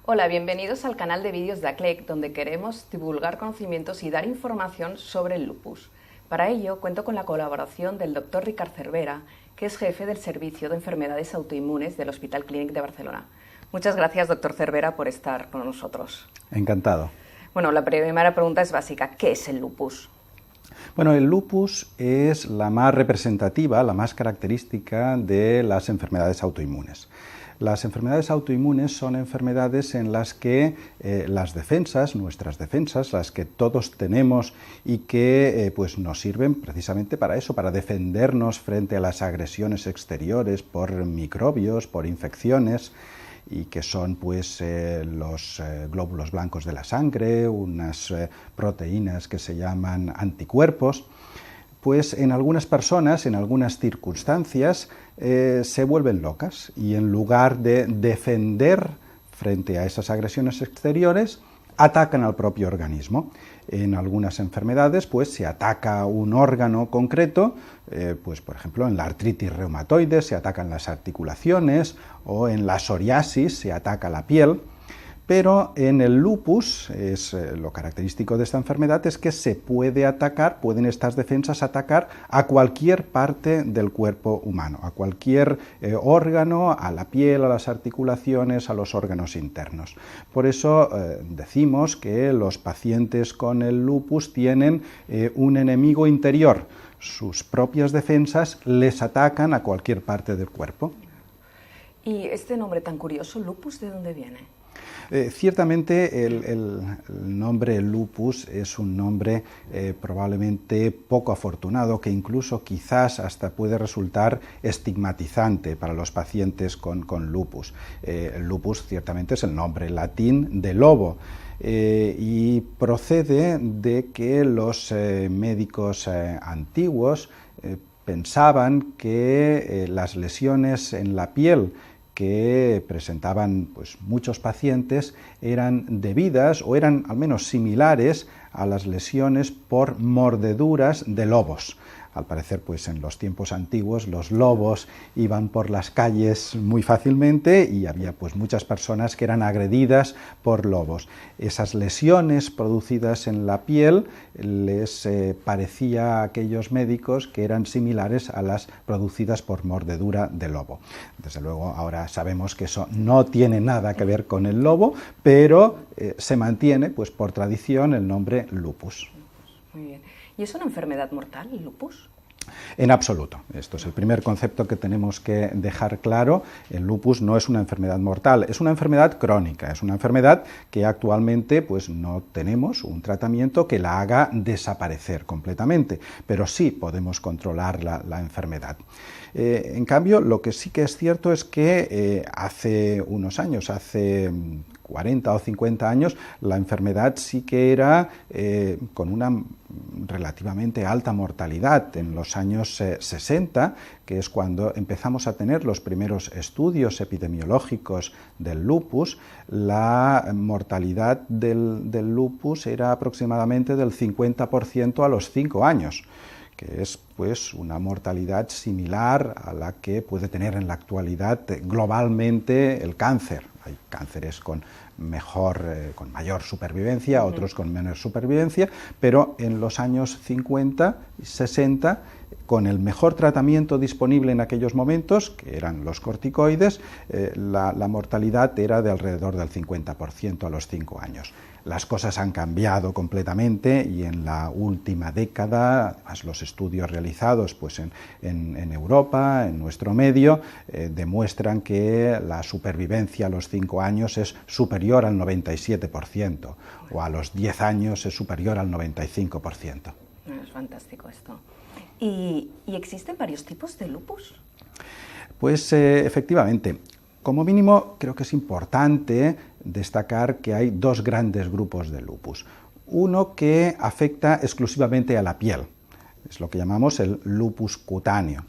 Hola, bienvenidos al canal de vídeos de ACLEC, donde queremos divulgar conocimientos y dar información sobre el lupus. Para ello, cuento con la colaboración del Dr. Ricard Cervera, que es jefe del Servicio de Enfermedades Autoinmunes del Hospital Clínic de Barcelona. Muchas gracias, Dr. Cervera, por estar con nosotros. Encantado. Bueno, la primera pregunta es básica. ¿Qué es el lupus? Bueno, el lupus es la más representativa, la más característica de las enfermedades autoinmunes. Las enfermedades autoinmunes son enfermedades en las que las defensas, nuestras defensas, las que todos tenemos y que pues nos sirven precisamente para eso, para defendernos frente a las agresiones exteriores por microbios, por infecciones, y que son pues los glóbulos blancos de la sangre, unas proteínas que se llaman anticuerpos. Pues en algunas personas, en algunas circunstancias, se vuelven locas y en lugar de defender frente a esas agresiones exteriores, atacan al propio organismo. En algunas enfermedades pues se ataca un órgano concreto, pues por ejemplo en la artritis reumatoide se atacan las articulaciones o en la psoriasis se ataca la piel. Pero en el lupus, lo característico de esta enfermedad es que se puede atacar, pueden estas defensas atacar a cualquier parte del cuerpo humano, a cualquier órgano, a la piel, a las articulaciones, a los órganos internos. Por eso decimos que los pacientes con el lupus tienen un enemigo interior. Sus propias defensas les atacan a cualquier parte del cuerpo. ¿Y este nombre tan curioso, lupus, de dónde viene? Ciertamente el nombre lupus es un nombre probablemente poco afortunado, que incluso quizás hasta puede resultar estigmatizante para los pacientes con lupus. El lupus ciertamente es el nombre latín de lobo. Y procede de que los médicos antiguos pensaban que las lesiones en la piel que presentaban pues, muchos pacientes eran debidas o eran al menos similares a las lesiones por mordeduras de lobos. Al parecer, pues en los tiempos antiguos los lobos iban por las calles muy fácilmente y había pues muchas personas que eran agredidas por lobos. Esas lesiones producidas en la piel les parecía a aquellos médicos que eran similares a las producidas por mordedura de lobo. Desde luego ahora sabemos que eso no tiene nada que ver con el lobo, pero se mantiene pues por tradición el nombre lupus. Muy bien. ¿Y es una enfermedad mortal el lupus? En absoluto. Esto es el primer concepto que tenemos que dejar claro. El lupus no es una enfermedad mortal, es una enfermedad crónica, es una enfermedad que actualmente pues, no tenemos un tratamiento que la haga desaparecer completamente, pero sí podemos controlar la enfermedad. En cambio, lo que sí que es cierto es que hace unos años, hace 40 o 50 años, la enfermedad sí que era con una relativamente alta mortalidad. En los años 60, que es cuando empezamos a tener los primeros estudios epidemiológicos del lupus, la mortalidad del lupus era aproximadamente del 50% a los 5 años. Que es pues una mortalidad similar a la que puede tener en la actualidad globalmente el cáncer. Hay cánceres con mayor supervivencia, otros con menor supervivencia, pero en los años 50 y 60, con el mejor tratamiento disponible en aquellos momentos, que eran los corticoides, la mortalidad era de alrededor del 50% a los 5 años. Las cosas han cambiado completamente y en la última década, además los estudios realizados pues en Europa, en nuestro medio, demuestran que la supervivencia a los 5 años es superior al 97% o a los 10 años es superior al 95%. Es fantástico esto. ¿Y existen varios tipos de lupus? Pues efectivamente. Como mínimo, creo que es importante destacar que hay dos grandes grupos de lupus. Uno que afecta exclusivamente a la piel, es lo que llamamos el lupus cutáneo.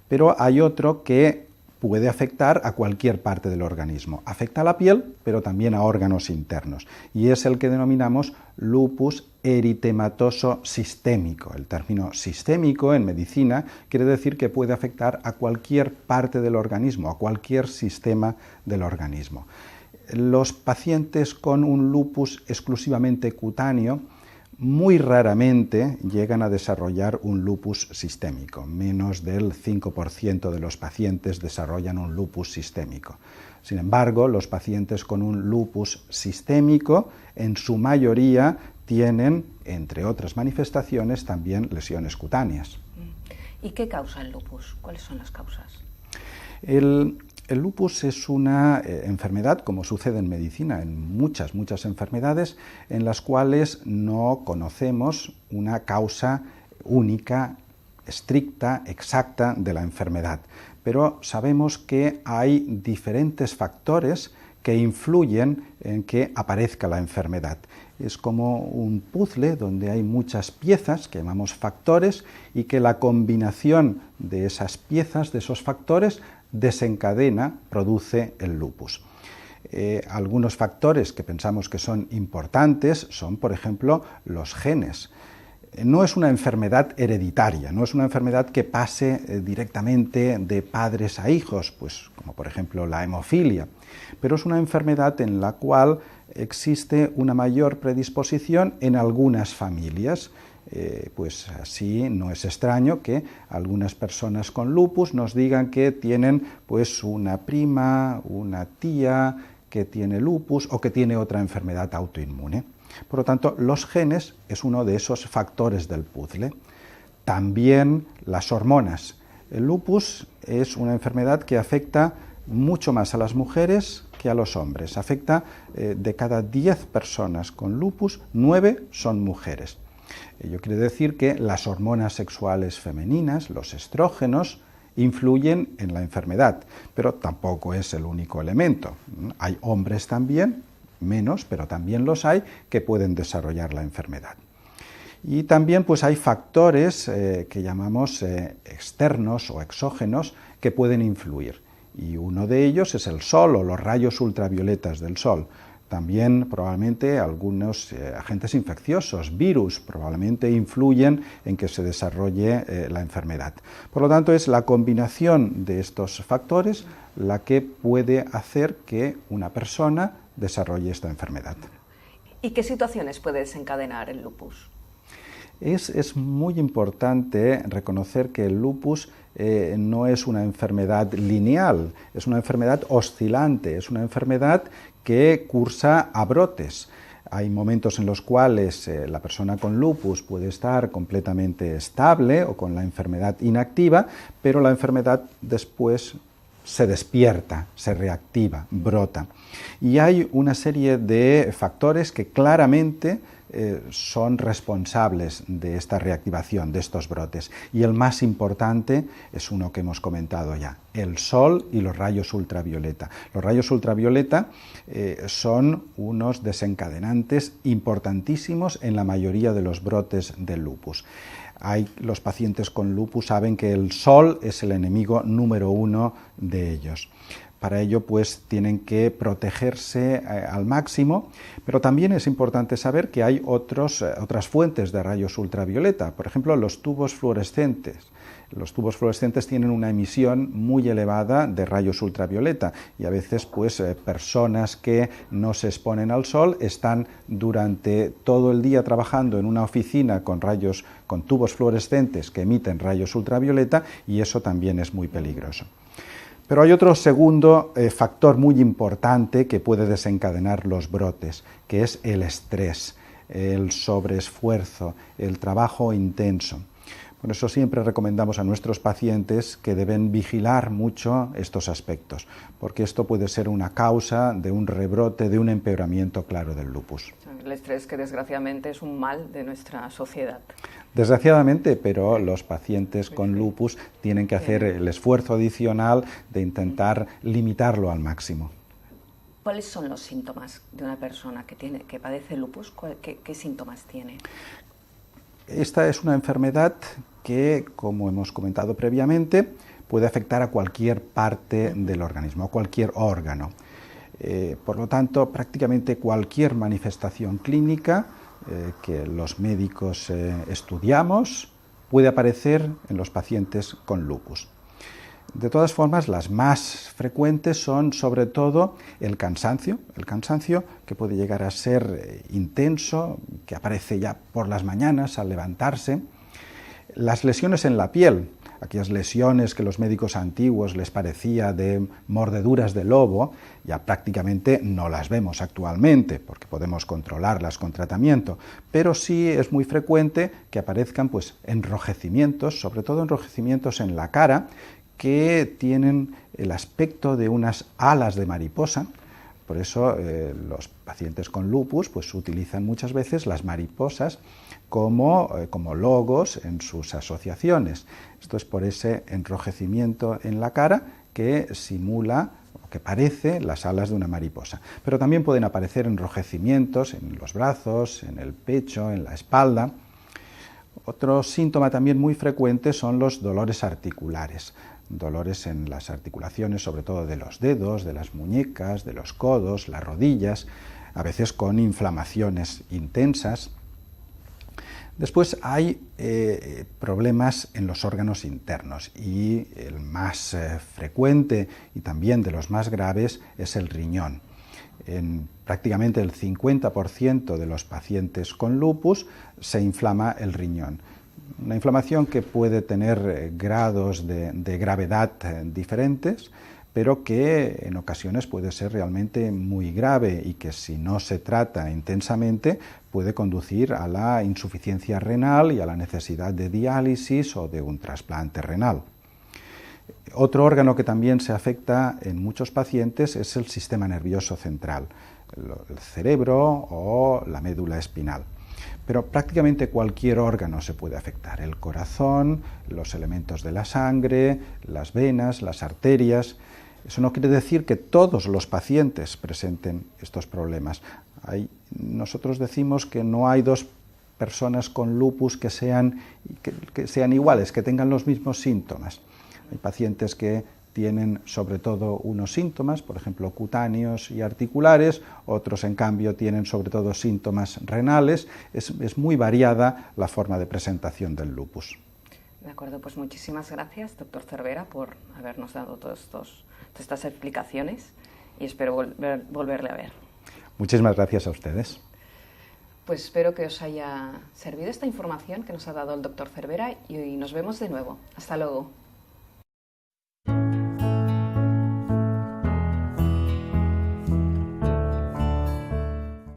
Pero hay otro que puede afectar a cualquier parte del organismo. Afecta a la piel, pero también a órganos internos. Y es el que denominamos lupus eritematoso sistémico. El término sistémico en medicina quiere decir que puede afectar a cualquier parte del organismo, a cualquier sistema del organismo. Los pacientes con un lupus exclusivamente cutáneo muy raramente llegan a desarrollar un lupus sistémico. Menos del 5% de los pacientes desarrollan un lupus sistémico. Sin embargo, los pacientes con un lupus sistémico, en su mayoría, tienen, entre otras manifestaciones, también lesiones cutáneas. ¿Y qué causa el lupus? ¿Cuáles son las causas? El lupus es una enfermedad, como sucede en medicina, en muchas enfermedades, en las cuales no conocemos una causa única, estricta, exacta de la enfermedad. Pero sabemos que hay diferentes factores que influyen en que aparezca la enfermedad. Es como un puzzle donde hay muchas piezas que llamamos factores y que la combinación de esas piezas, de esos factores, desencadena, produce el lupus. Algunos factores que pensamos que son importantes son, por ejemplo, los genes. No es una enfermedad hereditaria, no es una enfermedad que pase directamente de padres a hijos, pues como por ejemplo la hemofilia, pero es una enfermedad en la cual existe una mayor predisposición en algunas familias. Pues así no es extraño que algunas personas con lupus nos digan que tienen pues una prima, una tía que tiene lupus o que tiene otra enfermedad autoinmune. Por lo tanto, los genes es uno de esos factores del puzzle. También las hormonas. El lupus es una enfermedad que afecta mucho más a las mujeres que a los hombres. Afecta de cada 10 personas con lupus, 9 son mujeres. Ello quiere decir que las hormonas sexuales femeninas, los estrógenos, influyen en la enfermedad, pero tampoco es el único elemento. Hay hombres también, menos, pero también los hay, que pueden desarrollar la enfermedad. Y también pues, hay factores que llamamos externos o exógenos que pueden influir. Y uno de ellos es el sol o los rayos ultravioletas del sol. También probablemente algunos agentes infecciosos, virus, probablemente influyen en que se desarrolle la enfermedad. Por lo tanto, es la combinación de estos factores la que puede hacer que una persona desarrolle esta enfermedad. ¿Y qué situaciones puede desencadenar el lupus? Es muy importante reconocer que el lupus no es una enfermedad lineal, es una enfermedad oscilante, es una enfermedad que cursa a brotes. Hay momentos en los cuales la persona con lupus puede estar completamente estable o con la enfermedad inactiva, pero la enfermedad después se despierta, se reactiva, brota. Y hay una serie de factores que claramente son responsables de esta reactivación, de estos brotes. Y el más importante es uno que hemos comentado ya, el sol y los rayos ultravioleta. Los rayos ultravioleta son unos desencadenantes importantísimos en la mayoría de los brotes del lupus. Los pacientes con lupus saben que el sol es el enemigo número 1 de ellos. Para ello, pues, tienen que protegerse al máximo, pero también es importante saber que hay otras fuentes de rayos ultravioleta, por ejemplo, los tubos fluorescentes. Los tubos fluorescentes tienen una emisión muy elevada de rayos ultravioleta y a veces, pues, personas que no se exponen al sol están durante todo el día trabajando en una oficina con tubos fluorescentes que emiten rayos ultravioleta y eso también es muy peligroso. Pero hay otro segundo factor muy importante que puede desencadenar los brotes, que es el estrés, el sobreesfuerzo, el trabajo intenso. Por eso siempre recomendamos a nuestros pacientes que deben vigilar mucho estos aspectos, porque esto puede ser una causa de un rebrote, de un empeoramiento claro del lupus. El estrés, que desgraciadamente es un mal de nuestra sociedad. Desgraciadamente, pero los pacientes con lupus tienen que hacer el esfuerzo adicional de intentar limitarlo al máximo. ¿Cuáles son los síntomas de una persona que padece lupus? ¿Qué síntomas tiene? Esta es una enfermedad que, como hemos comentado previamente, puede afectar a cualquier parte del organismo, a cualquier órgano. Por lo tanto, prácticamente cualquier manifestación clínica que los médicos estudiamos puede aparecer en los pacientes con lupus. De todas formas, las más frecuentes son sobre todo el cansancio que puede llegar a ser intenso, que aparece ya por las mañanas al levantarse, las lesiones en la piel, aquellas lesiones que los médicos antiguos les parecía de mordeduras de lobo, ya prácticamente no las vemos actualmente, porque podemos controlarlas con tratamiento, pero sí es muy frecuente que aparezcan pues enrojecimientos, sobre todo enrojecimientos en la cara, que tienen el aspecto de unas alas de mariposa. Por eso los pacientes con lupus pues utilizan muchas veces las mariposas como logos en sus asociaciones. Esto es por ese enrojecimiento en la cara que simula o que parece las alas de una mariposa. Pero también pueden aparecer enrojecimientos en los brazos, en el pecho, en la espalda. Otro síntoma también muy frecuente son los dolores articulares. Dolores en las articulaciones, sobre todo de los dedos, de las muñecas, de los codos, las rodillas, a veces con inflamaciones intensas. Después hay problemas en los órganos internos y el más frecuente y también de los más graves es el riñón. En prácticamente el 50% de los pacientes con lupus se inflama el riñón. Una inflamación que puede tener grados de gravedad diferentes, pero que en ocasiones puede ser realmente muy grave y que si no se trata intensamente puede conducir a la insuficiencia renal y a la necesidad de diálisis o de un trasplante renal. Otro órgano que también se afecta en muchos pacientes es el sistema nervioso central, el cerebro o la médula espinal. Pero prácticamente cualquier órgano se puede afectar, el corazón, los elementos de la sangre, las venas, las arterias. Eso no quiere decir que todos los pacientes presenten estos problemas. Nosotros decimos que no hay dos personas con lupus que sean iguales, que tengan los mismos síntomas. Hay pacientes que tienen sobre todo unos síntomas, por ejemplo, cutáneos y articulares, otros en cambio tienen sobre todo síntomas renales. Es muy variada la forma de presentación del lupus. De acuerdo, pues muchísimas gracias, doctor Cervera, por habernos dado todas estas explicaciones y espero volverle a ver. Muchísimas gracias a ustedes. Pues espero que os haya servido esta información que nos ha dado el doctor Cervera y nos vemos de nuevo. Hasta luego.